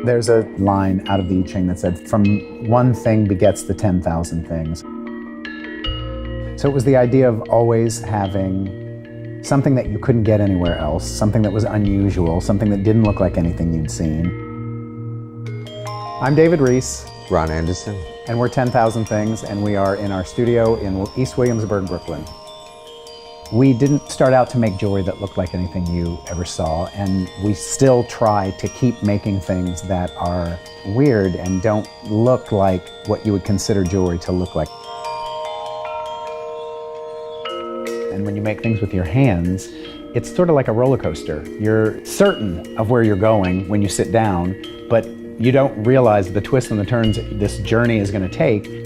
There's a line out of the I Ching that said, from one thing begets the 10,000 things. So it was the idea of always having something that you couldn't get anywhere else, something that was unusual, something that didn't look like anything you'd seen. I'm David Rees. Ron Anderson. And we're 10,000 Things, and we are in our studio in East Williamsburg, Brooklyn. We didn't start out to make jewelry that looked like anything you ever saw, and we still try to keep making things that are weird and don't look like what you would consider jewelry to look like. And when you make things with your hands, it's sort of like a roller coaster. You're certain of where you're going when you sit down, but you don't realize the twists and the turns this journey is going to take.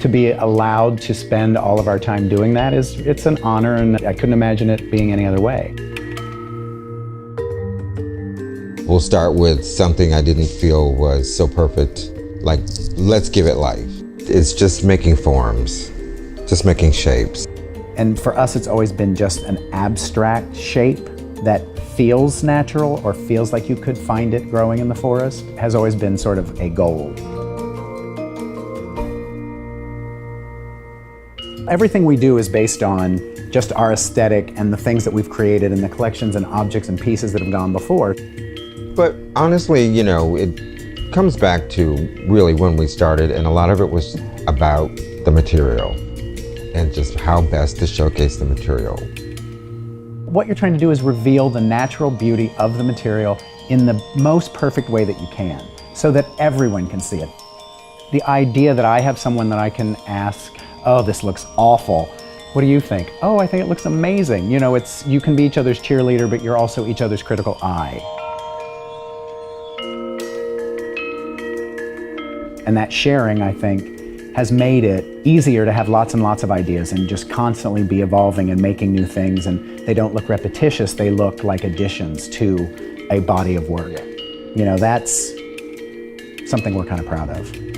To be allowed to spend all of our time doing that it's an honor, and I couldn't imagine it being any other way. We'll start with something I didn't feel was so perfect, like let's give it life. It's just making forms, just making shapes. And for us, it's always been just an abstract shape that feels natural or feels like you could find it growing in the forest, has always been sort of a goal. Everything we do is based on just our aesthetic and the things that we've created and the collections and objects and pieces that have gone before. But honestly, you know, it comes back to really when we started, and a lot of it was about the material and just how best to showcase the material. What you're trying to do is reveal the natural beauty of the material in the most perfect way that you can, so that everyone can see it. The idea that I have someone that I can ask, oh, this looks awful. What do you think? Oh, I think it looks amazing. You know, you can be each other's cheerleader, but you're also each other's critical eye. And that sharing, I think, has made it easier to have lots and lots of ideas and just constantly be evolving and making new things, and they don't look repetitious, they look like additions to a body of work. You know, that's something we're kind of proud of.